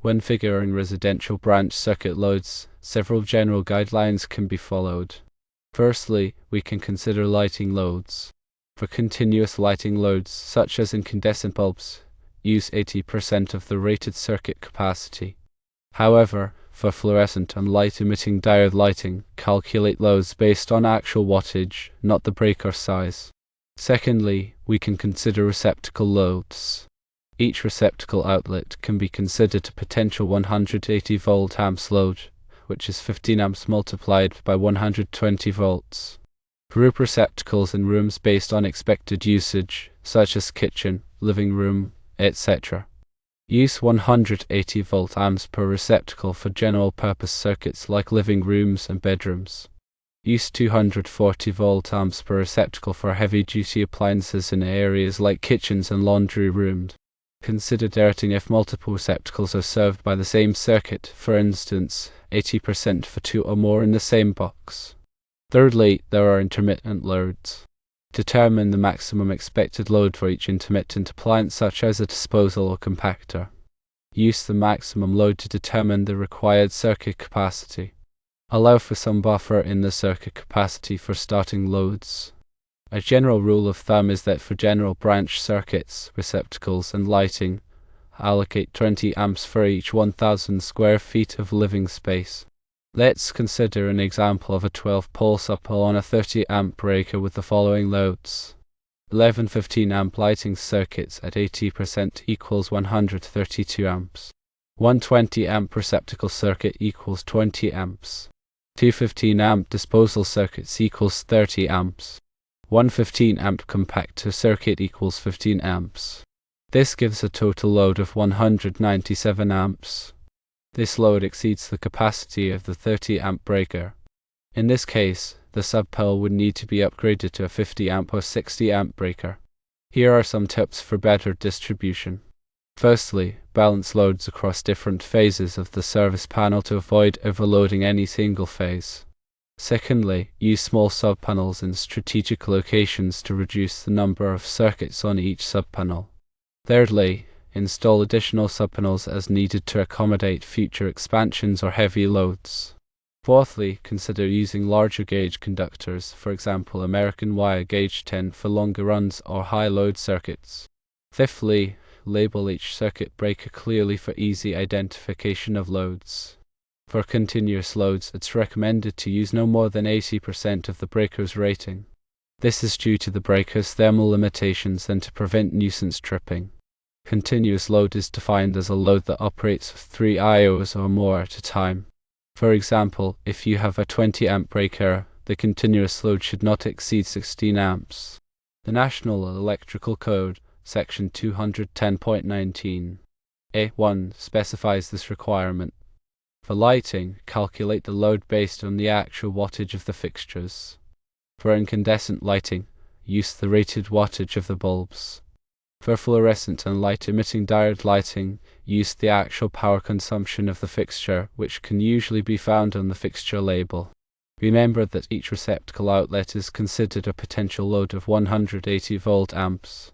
When figuring residential branch circuit loads, several general guidelines can be followed. Firstly, we can consider lighting loads. For continuous lighting loads, such as incandescent bulbs, use 80% of the rated circuit capacity. However, for fluorescent and light-emitting diode lighting, calculate loads based on actual wattage, not the breaker size. Secondly, we can consider receptacle loads. Each receptacle outlet can be considered a potential 180 volt amps load, which is 15 amps multiplied by 120 volts. Group receptacles in rooms based on expected usage, such as kitchen, living room, etc. Use 180 volt amps per receptacle for general purpose circuits like living rooms and bedrooms. Use 240 volt amps per receptacle for heavy duty appliances in areas like kitchens and laundry rooms. Consider directing if multiple receptacles are served by the same circuit, for instance, 80% for 2 or more in the same box. Thirdly, there are intermittent loads. Determine the maximum expected load for each intermittent appliance, such as a disposal or compactor. Use the maximum load to determine the required circuit capacity. Allow for some buffer in the circuit capacity for starting loads. A general rule of thumb is that for general branch circuits, receptacles, and lighting, allocate 20 amps for each 1000 square feet of living space. Let's consider an example of a 12-pole sub-pole on a 30 amp breaker with the following loads. 11 15 amp lighting circuits at 80% equals 132 amps. 1 20 amp receptacle circuit equals 20 amps. 2 15 amp disposal circuits equals 30 amps. 1 15 amp compactor circuit equals 15 amps. This gives a total load of 197 amps. This load exceeds the capacity of the 30 amp breaker. In this case, the sub-pole would need to be upgraded to a 50 amp or 60 amp breaker. Here are some tips for better distribution. Firstly, balance loads across different phases of the service panel to avoid overloading any single phase. Secondly, use small sub-panels in strategic locations to reduce the number of circuits on each sub-panel. Thirdly, install additional sub-panels as needed to accommodate future expansions or heavy loads. Fourthly, consider using larger gauge conductors, for example American wire gauge 10 for longer runs or high load circuits. Fifthly, label each circuit breaker clearly for easy identification of loads. For continuous loads, it's recommended to use no more than 80% of the breaker's rating. This is due to the breaker's thermal limitations and to prevent nuisance tripping. Continuous load is defined as a load that operates with 3 IOs or more at a time. For example, if you have a 20 amp breaker, the continuous load should not exceed 16 amps. The National Electrical Code, Section 210.19 A1 specifies this requirement. For lighting, calculate the load based on the actual wattage of the fixtures. For incandescent lighting, use the rated wattage of the bulbs. For fluorescent and light-emitting diode lighting, use the actual power consumption of the fixture, which can usually be found on the fixture label. Remember that each receptacle outlet is considered a potential load of 180 volt amps.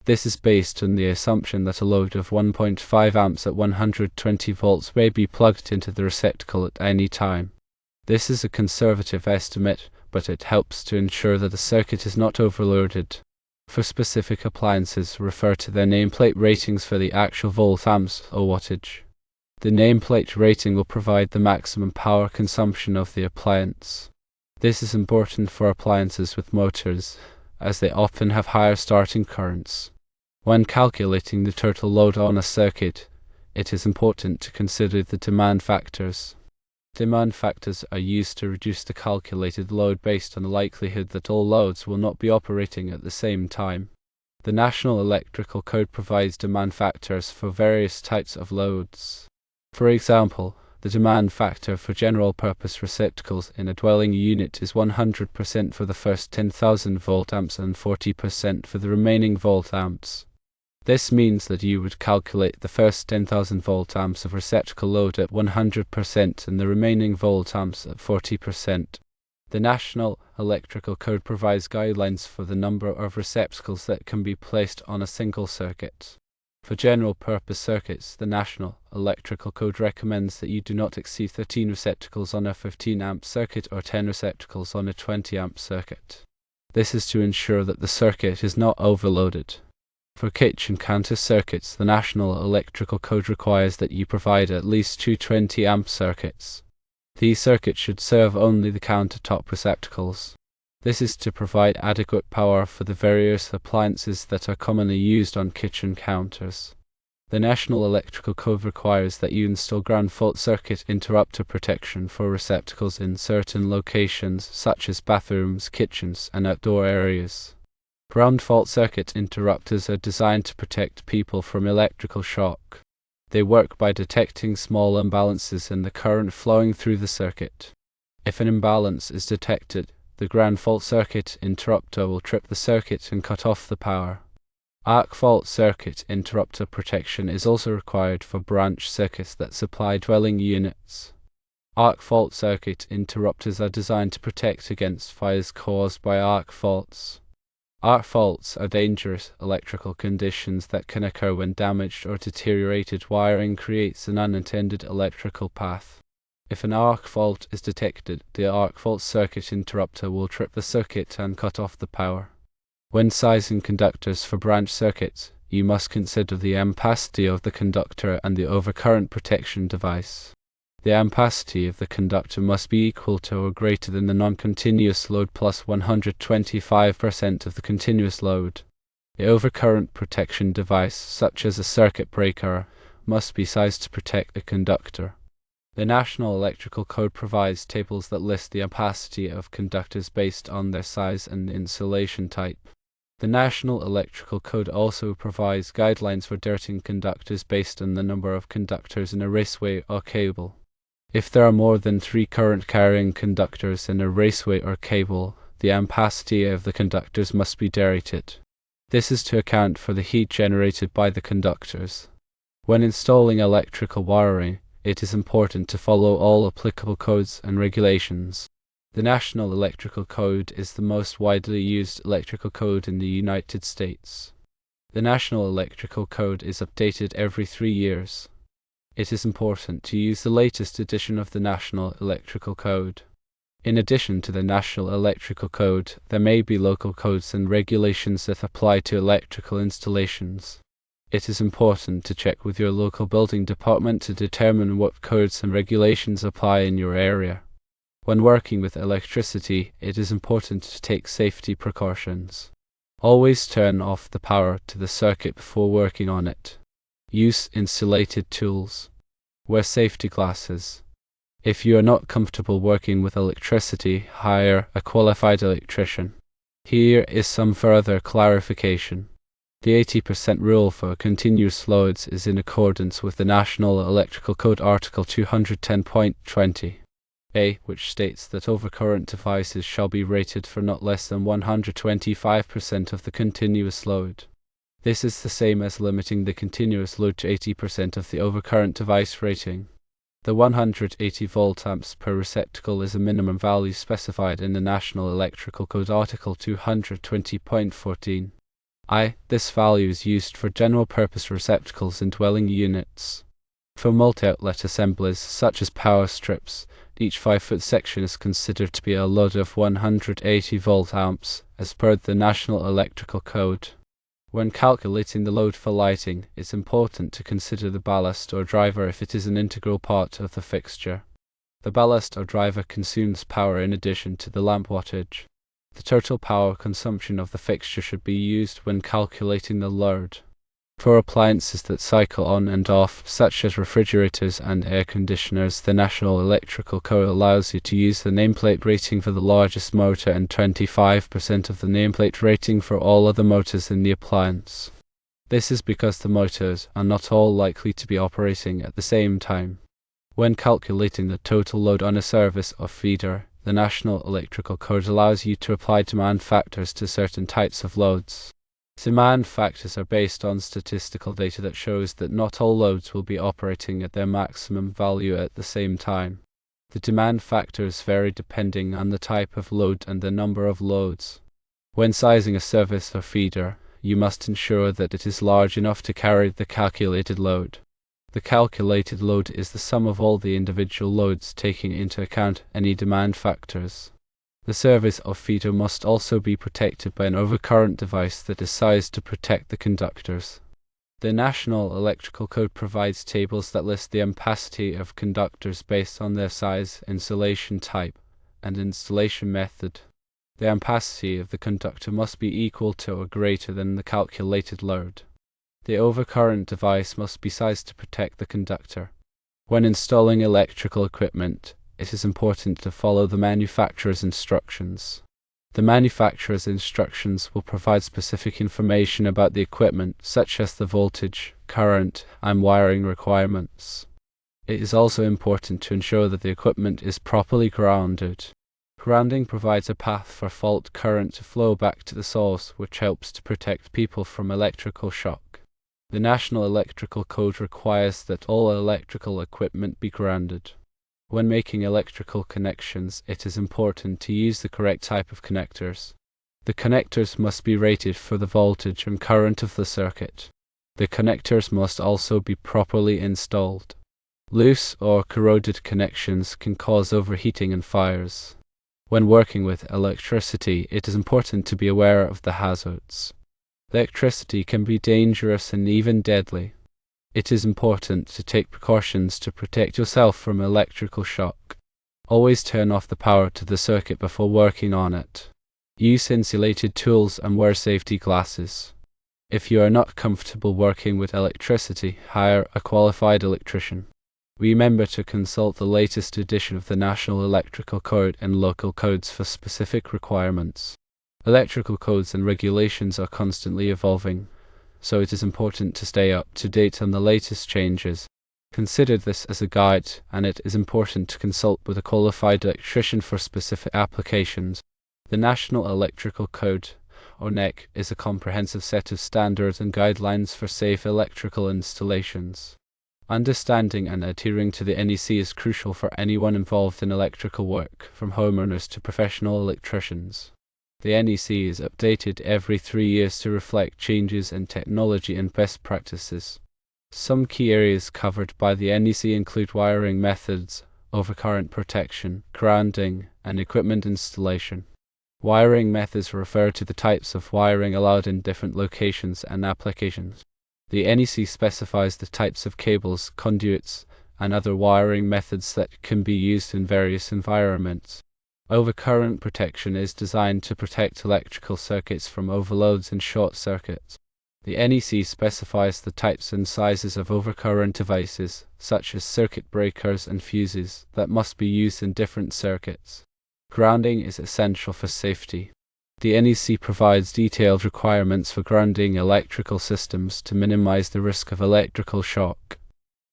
This is based on the assumption that a load of 1.5 amps at 120 volts may be plugged into the receptacle at any time. This is a conservative estimate, but it helps to ensure that the circuit is not overloaded. For specific appliances, refer to their nameplate ratings for the actual volt amps or wattage. The nameplate rating will provide the maximum power consumption of the appliance. This is important for appliances with motors, as they often have higher starting currents. When calculating the total load on a circuit, it is important to consider the demand factors. Demand factors are used to reduce the calculated load based on the likelihood that all loads will not be operating at the same time. The National Electrical Code provides demand factors for various types of loads. For example, the demand factor for general-purpose receptacles in a dwelling unit is 100% for the first 10,000 volt amps and 40% for the remaining volt amps. This means that you would calculate the first 10,000 volt amps of receptacle load at 100% and the remaining volt amps at 40%. The National Electrical Code provides guidelines for the number of receptacles that can be placed on a single circuit. For general-purpose circuits, the National Electrical Code recommends that you do not exceed 13 receptacles on a 15-amp circuit or 10 receptacles on a 20-amp circuit. This is to ensure that the circuit is not overloaded. For kitchen counter circuits, the National Electrical Code requires that you provide at least two 20-amp circuits. These circuits should serve only the countertop receptacles. This is to provide adequate power for the various appliances that are commonly used on kitchen counters. The National Electrical Code requires that you install ground fault circuit interrupter protection for receptacles in certain locations such as bathrooms, kitchens, and outdoor areas. Ground fault circuit interrupters are designed to protect people from electrical shock. They work by detecting small imbalances in the current flowing through the circuit. If an imbalance is detected, the ground fault circuit interrupter will trip the circuit and cut off the power. Arc fault circuit interrupter protection is also required for branch circuits that supply dwelling units. Arc fault circuit interrupters are designed to protect against fires caused by arc faults. Arc faults are dangerous electrical conditions that can occur when damaged or deteriorated wiring creates an unintended electrical path. If an arc fault is detected, the arc fault circuit interrupter will trip the circuit and cut off the power. When sizing conductors for branch circuits, you must consider the ampacity of the conductor and the overcurrent protection device. The ampacity of the conductor must be equal to or greater than the non-continuous load plus 125% of the continuous load. The overcurrent protection device, such as a circuit breaker, must be sized to protect the conductor. The National Electrical Code provides tables that list the ampacity of conductors based on their size and insulation type. The National Electrical Code also provides guidelines for dirting conductors based on the number of conductors in a raceway or cable. If there are more than 3 current-carrying conductors in a raceway or cable, the ampacity of the conductors must be derated. This is to account for the heat generated by the conductors. When installing electrical wiring, it is important to follow all applicable codes and regulations. The National Electrical Code is the most widely used electrical code in the United States. The National Electrical Code is updated every 3 years. It is important to use the latest edition of the National Electrical Code. In addition to the National Electrical Code, there may be local codes and regulations that apply to electrical installations. It is important to check with your local building department to determine what codes and regulations apply in your area. When working with electricity, it is important to take safety precautions. Always turn off the power to the circuit before working on it. Use insulated tools. Wear safety glasses. If you are not comfortable working with electricity, hire a qualified electrician. Here is some further clarification. The 80% rule for continuous loads is in accordance with the National Electrical Code Article 210.20. A, which states that overcurrent devices shall be rated for not less than 125% of the continuous load. This is the same as limiting the continuous load to 80% of the overcurrent device rating. The 180 volt amps per receptacle is a minimum value specified in the National Electrical Code Article 220.14. This value is used for general-purpose receptacles in dwelling units. For multi-outlet assemblies, such as power strips, each 5-foot section is considered to be a load of 180 volt amps, as per the National Electrical Code. When calculating the load for lighting, it's important to consider the ballast or driver if it is an integral part of the fixture. The ballast or driver consumes power in addition to the lamp wattage. The total power consumption of the fixture should be used when calculating the load. For appliances that cycle on and off, such as refrigerators and air conditioners, the National Electrical Code allows you to use the nameplate rating for the largest motor and 25% of the nameplate rating for all other motors in the appliance. This is because the motors are not all likely to be operating at the same time. When calculating the total load on a service or feeder, the National Electrical Code allows you to apply demand factors to certain types of loads. Demand factors are based on statistical data that shows that not all loads will be operating at their maximum value at the same time. The demand factors vary depending on the type of load and the number of loads. When sizing a service or feeder, you must ensure that it is large enough to carry the calculated load. The calculated load is the sum of all the individual loads, taking into account any demand factors. The service of feeder must also be protected by an overcurrent device that is sized to protect the conductors. The National Electrical Code provides tables that list the ampacity of conductors based on their size, insulation type, and installation method. The ampacity of the conductor must be equal to or greater than the calculated load. The overcurrent device must be sized to protect the conductor. When installing electrical equipment, it is important to follow the manufacturer's instructions. The manufacturer's instructions will provide specific information about the equipment, such as the voltage, current, and wiring requirements. It is also important to ensure that the equipment is properly grounded. Grounding provides a path for fault current to flow back to the source, which helps to protect people from electrical shock. The National Electrical Code requires that all electrical equipment be grounded. When making electrical connections, it is important to use the correct type of connectors. The connectors must be rated for the voltage and current of the circuit. The connectors must also be properly installed. Loose or corroded connections can cause overheating and fires. When working with electricity, it is important to be aware of the hazards. Electricity can be dangerous and even deadly. It is important to take precautions to protect yourself from electrical shock. Always turn off the power to the circuit before working on it. Use insulated tools and wear safety glasses. If you are not comfortable working with electricity, hire a qualified electrician. Remember to consult the latest edition of the National Electrical Code and local codes for specific requirements. Electrical codes and regulations are constantly evolving, so it is important to stay up to date on the latest changes. Consider this as a guide, and it is important to consult with a qualified electrician for specific applications. The National Electrical Code, or NEC, is a comprehensive set of standards and guidelines for safe electrical installations. Understanding and adhering to the NEC is crucial for anyone involved in electrical work, from homeowners to professional electricians. The NEC is updated every 3 years to reflect changes in technology and best practices. Some key areas covered by the NEC include wiring methods, overcurrent protection, grounding, and equipment installation. Wiring methods refer to the types of wiring allowed in different locations and applications. The NEC specifies the types of cables, conduits, and other wiring methods that can be used in various environments. Overcurrent protection is designed to protect electrical circuits from overloads and short circuits. The NEC specifies the types and sizes of overcurrent devices, such as circuit breakers and fuses, that must be used in different circuits. Grounding is essential for safety. The NEC provides detailed requirements for grounding electrical systems to minimize the risk of electrical shock.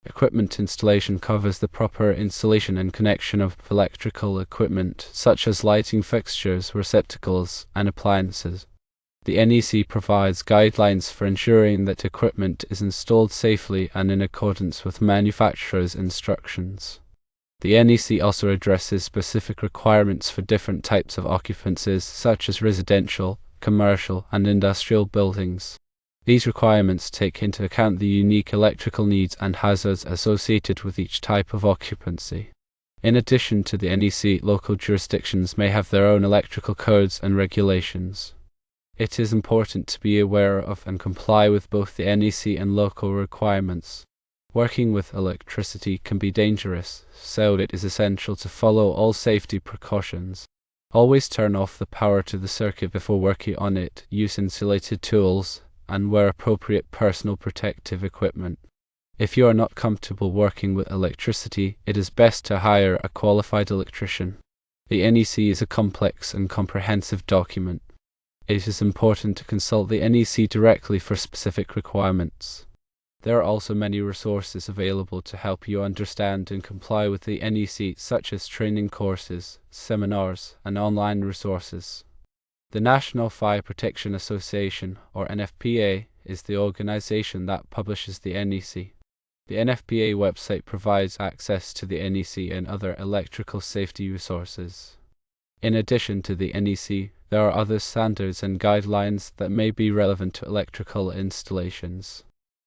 Equipment installation covers the proper installation and connection of electrical equipment, such as lighting fixtures, receptacles, and appliances. The NEC provides guidelines for ensuring that equipment is installed safely and in accordance with manufacturer's instructions. The NEC also addresses specific requirements for different types of occupancies, such as residential, commercial, and industrial buildings. These requirements take into account the unique electrical needs and hazards associated with each type of occupancy. In addition to the NEC, local jurisdictions may have their own electrical codes and regulations. It is important to be aware of and comply with both the NEC and local requirements. Working with electricity can be dangerous, so it is essential to follow all safety precautions. Always turn off the power to the circuit before working on it, use insulated tools, and wear appropriate personal protective equipment. If you are not comfortable working with electricity, it is best to hire a qualified electrician. The NEC is a complex and comprehensive document. It is important to consult the NEC directly for specific requirements. There are also many resources available to help you understand and comply with the NEC, such as training courses, seminars, and online resources. The National Fire Protection Association, or NFPA, is the organization that publishes the NEC. The NFPA website provides access to the NEC and other electrical safety resources. In addition to the NEC, There are other standards and guidelines that may be relevant to electrical installations.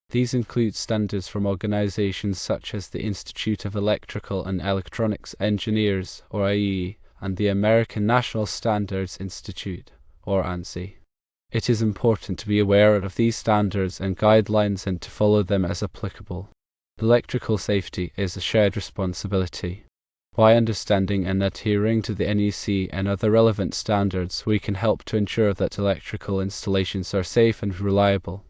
These include standards from organizations such as the Institute of Electrical and Electronics Engineers, or IEE, and the American National Standards Institute, or ANSI. It is important to be aware of these standards and guidelines and to follow them as applicable. Electrical safety is a shared responsibility. By understanding and adhering to the NEC and other relevant standards, we can help to ensure that electrical installations are safe and reliable.